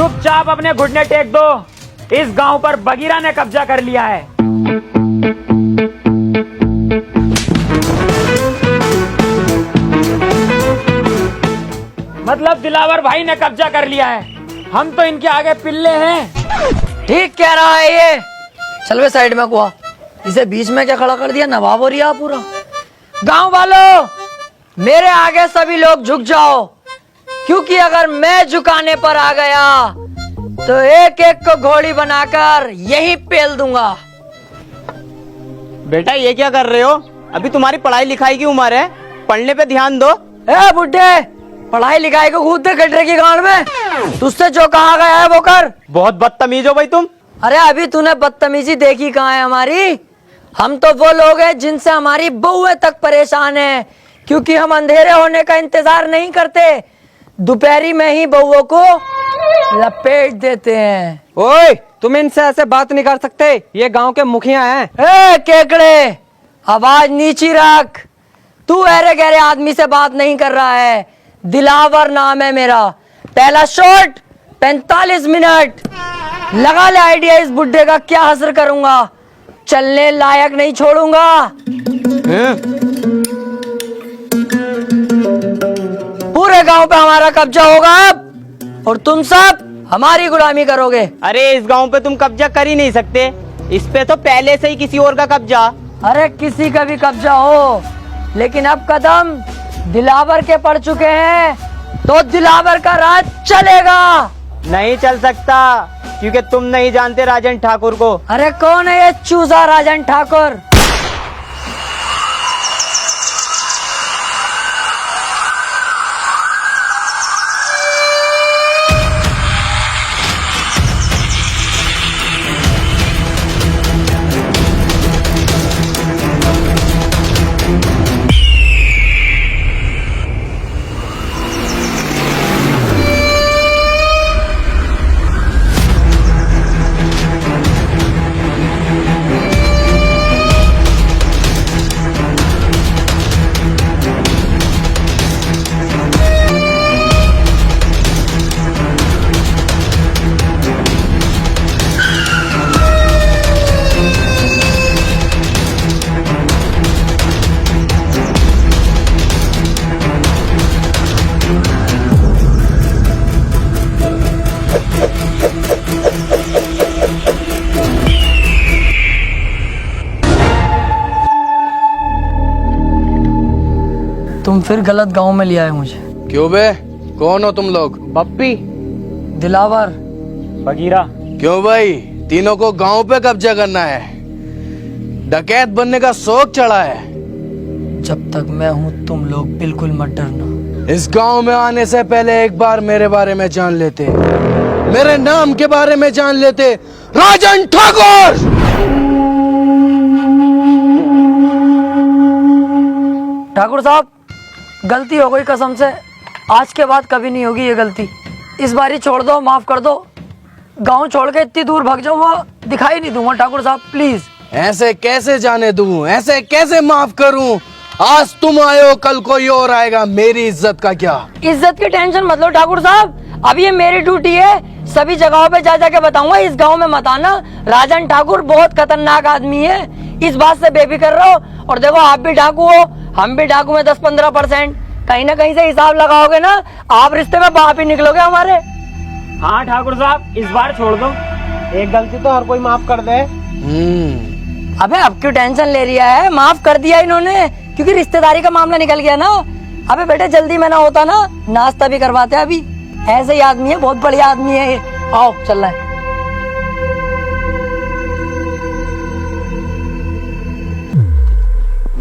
चुपचाप अपने घुटने टेक दो। इस गांव पर बगीरा ने कब्जा कर लिया है। मतलब दिलावर भाई ने कब्जा कर लिया है। हम तो इनके आगे पिल्ले हैं। ठीक कह रहा है ये। चल वे साइड में कुआ, इसे बीच में क्या खड़ा कर दिया, नवाब हो रिया पूरा। गांव वालों, मेरे आगे सभी लोग झुक जाओ, क्योंकि अगर मैं झुकाने पर आ गया तो एक एक को घोड़ी बनाकर यही पेल दूंगा। बेटा ये क्या कर रहे हो? अभी तुम्हारी पढ़ाई लिखाई की उम्र है, पढ़ने पे ध्यान दो। ए बुड्ढे, पढ़ाई लिखाई को कूद दे गड्ढे की गांड में। तुझसे जो कहा गया है वो कर। बहुत बदतमीज हो भाई तुम। अरे अभी तूने बदतमीजी देखी कहाँ है हमारी? हम तो वो लोग हैं जिनसे हमारी बहुएं तक परेशान है, क्योंकि हम अंधेरे होने का इंतजार नहीं करते, दोपहरी में ही बहुओं को लपेट देते हैं। ओए, तुम इनसे ऐसे बात नहीं कर सकते, ये गांव के मुखिया हैं। ए केकड़े, आवाज नीची रख। तू अरे गहरे आदमी से बात नहीं कर रहा है। दिलावर नाम है मेरा। पहला शॉट 45 मिनट। लगा ले आइडिया इस बुड्ढे का क्या असर करूंगा। चलने लायक नहीं छोड़ूंगा। पूरे गांव पे हमारा कब्जा होगा अब, और तुम सब हमारी गुलामी करोगे। अरे इस गांव पे तुम कब्जा कर ही नहीं सकते, इस पे तो पहले से ही किसी और का कब्जा। अरे किसी का भी कब्जा हो, लेकिन अब कदम दिलावर के पड़ चुके हैं, तो दिलावर का राज चलेगा। नहीं चल सकता, क्योंकि तुम नहीं जानते राजन ठाकुर को। अरे कौन है ये चूजा राजन ठाकुर? तुम फिर गलत गांव में लिया है मुझे। क्यों बे, कौन हो तुम लोग? बप्पी, दिलावर, बगीरा। क्यों भाई, तीनों को गांव पे कब्जा करना है? डकैत बनने का शौक चढ़ा है? जब तक मैं हूं तुम लोग बिल्कुल मत डरना। इस गांव में आने से पहले एक बार मेरे बारे में जान लेते, मेरे नाम के बारे में जान लेते। राजन ठाकुर! ठाकुर साहब, गलती हो गई, कसम से आज के बाद कभी नहीं होगी ये गलती। इस बारी छोड़ दो, माफ कर दो। गांव छोड़ के इतनी दूर भाग जाऊंगा, दिखाई नहीं दूंगा। ठाकुर साहब प्लीज। ऐसे कैसे जाने दूं, ऐसे कैसे माफ करूं? आज तुम आए हो, कल कोई और आएगा, मेरी इज्जत का क्या? इज्जत की टेंशन मत लो ठाकुर साहब, अब ये मेरी ड्यूटी है। सभी जगहों पे जा जाके बताऊंगा, इस गांव में मत आना। राजन ठाकुर बहुत खतरनाक आदमी है, इस बात से बेफिक्र रहो। और देखो, आप भी डाकू हो, हम भी डाकू में 10-15%। कहीं ना कहीं से हिसाब लगाओगे ना, आप रिश्ते में बाप ही निकलोगे हमारे। हाँ ठाकुर साहब, इस बार छोड़ दो। एक गलती तो हर कोई माफ कर दे। अबे अब क्यों टेंशन ले रिया है? माफ कर दिया इन्होंने, क्योंकि रिश्तेदारी का मामला निकल गया ना। अबे बेटे जल्दी में ना होता ना, नाश्ता भी करवाते। अभी ऐसे ही आदमी है, बहुत बढ़िया आदमी है ये। आओ चल रहा है।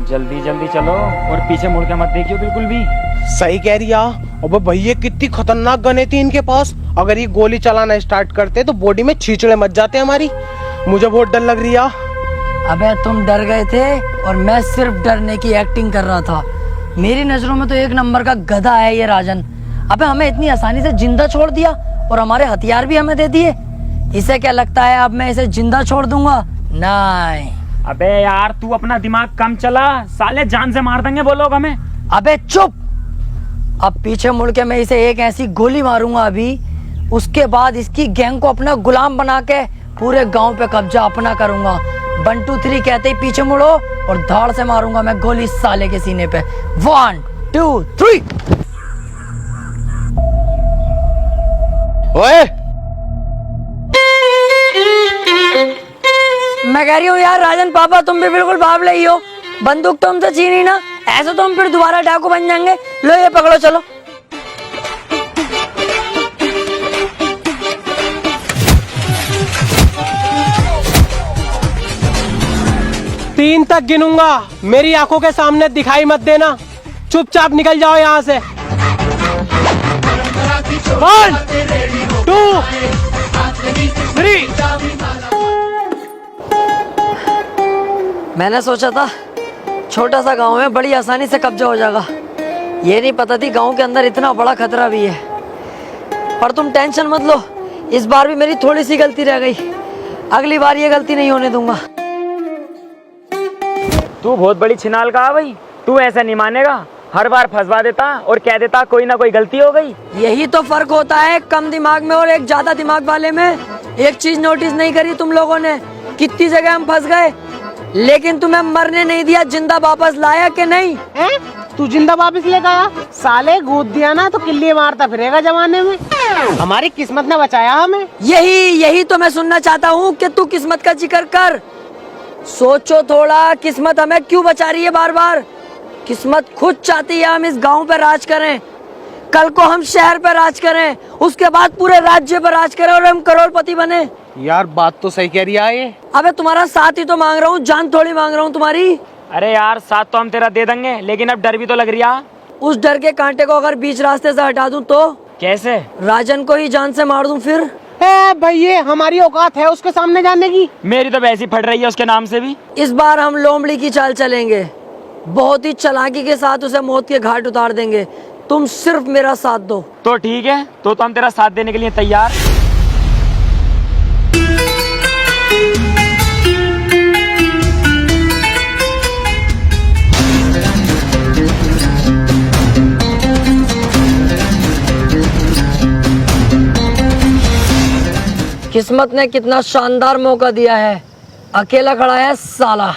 जल्दी जल्दी चलो, और पीछे मुड़ के मत देखियो बिल्कुल भी। सही कह रही है। अबे भैया कितनी खतरनाक गने थी इनके पास, अगर ये गोली चलाना स्टार्ट करते तो बॉडी में छींचड़े मच जाते हमारी। मुझे बहुत डर लग रही है। अबे तुम डर गए थे और मैं सिर्फ डरने की एक्टिंग कर रहा था। मेरी नजरों में तो एक नंबर का गधा है ये राजन। अबे हमें इतनी आसानी से जिंदा छोड़ दिया, और हमारे हथियार भी हमें दे दिए। इसे क्या लगता है अब मैं इसे जिंदा छोड़ दूंगा? नहीं। अबे यार तू अपना दिमाग कम चला, साले जान से मार देंगे वो लोग हमें। अबे चुप। अब पीछे मुड़ के मैं इसे एक ऐसी गोली मारूंगा अभी, उसके बाद इसकी गैंग को अपना गुलाम बना के पूरे गांव पे कब्जा अपना करूंगा। 1 2 3 कहते ही पीछे मुड़ो और धाड़ से मारूंगा मैं गोली साले के सीने पे। 1 2 3। ओए मैं कह रही हूँ यार राजन पापा, तुम भी बिल्कुल बावले ही हो। बंदूक तो हमसे छीनी ना, ऐसे तो हम फिर दोबारा डाकू बन जाएंगे। लो ये पकड़ो, चलो। तीन तक गिनूंगा, मेरी आंखों के सामने दिखाई मत देना, चुपचाप निकल जाओ यहाँ से। 1 2 3। मैंने सोचा था छोटा सा गांव में बड़ी आसानी से कब्जा हो जाएगा, ये नहीं पता थी गांव के अंदर इतना बड़ा खतरा भी है। पर तुम टेंशन मत लो, इस बार भी मेरी थोड़ी सी गलती रह गई, अगली बार ये गलती नहीं होने दूंगा। तू बहुत बड़ी छिनाल का है भाई, तू ऐसा नहीं मानेगा। हर बार फंसवा देता और कह देता कोई ना कोई गलती हो गई। यही तो फर्क होता है कम दिमाग में और एक ज्यादा दिमाग वाले में। एक चीज नोटिस नहीं करी तुम लोगों ने, कितनी जगह हम फंस गए, लेकिन तुम्हें मरने नहीं दिया, जिंदा वापस लाया कि नहीं? तू जिंदा वापस लेगा? साले गोद दिया ना तो किल्ली मारता फिरेगा जमाने में। हमारी किस्मत ने बचाया हमें। यही तो मैं सुनना चाहता हूँ कि तू किस्मत का जिक्र कर। सोचो थोड़ा, किस्मत हमें क्यों बचा रही है बार बार? किस्मत खुद चाहती है हम इस गांव पे राज करें, कल को हम शहर पे राज करें, उसके बाद पूरे राज्य पर राज करें और हम करोड़पति बने। यार बात तो सही कह रही है ये। अबे तुम्हारा साथ ही तो मांग रहा हूँ, जान थोड़ी मांग रहा हूँ तुम्हारी। अरे यार साथ तो हम तेरा दे देंगे, लेकिन अब डर भी तो लग रही है। उस डर के कांटे को अगर बीच रास्ते से हटा दूं तो? कैसे? राजन को ही जान से मार दूं फिर? भैया हमारी औकात है उसके सामने जाने की? मेरी तो वैसी फट रही है उसके नाम से भी। इस बार हम लोमड़ी की चाल चलेंगे, बहुत ही चालाकी के साथ उसे मौत के घाट उतार देंगे। तुम सिर्फ मेरा साथ दो। तो ठीक है, तो हम तेरा साथ देने के लिए तैयार। किस्मत ने कितना शानदार मौका दिया है, अकेला खड़ा है साला।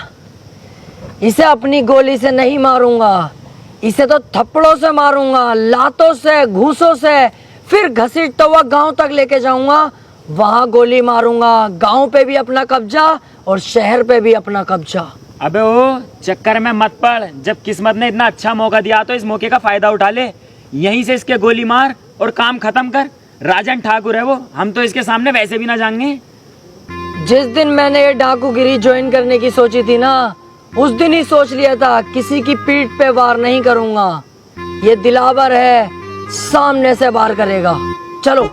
इसे अपनी गोली से नहीं मारूंगा, इसे तो थप्पड़ों से मारूंगा, लातों से, घूसों से, फिर घसीटता हुआ गांव तक लेके जाऊंगा, वहां गोली मारूंगा। गांव पे भी अपना कब्जा और शहर पे भी अपना कब्जा। अबे ओ चक्कर में मत पड़, जब किस्मत ने इतना अच्छा मौका दिया तो इस मौके का फायदा उठा ले। यहीं से इसके गोली मार और काम खत्म कर। राजन ठाकुर है वो, हम तो इसके सामने वैसे भी ना जाएंगे। जिस दिन मैंने ये डाकूगिरी ज्वाइन करने की सोची थी ना, उस दिन ही सोच लिया था किसी की पीठ पे वार नहीं करूंगा। ये दिलावर है, सामने से वार करेगा। चलो।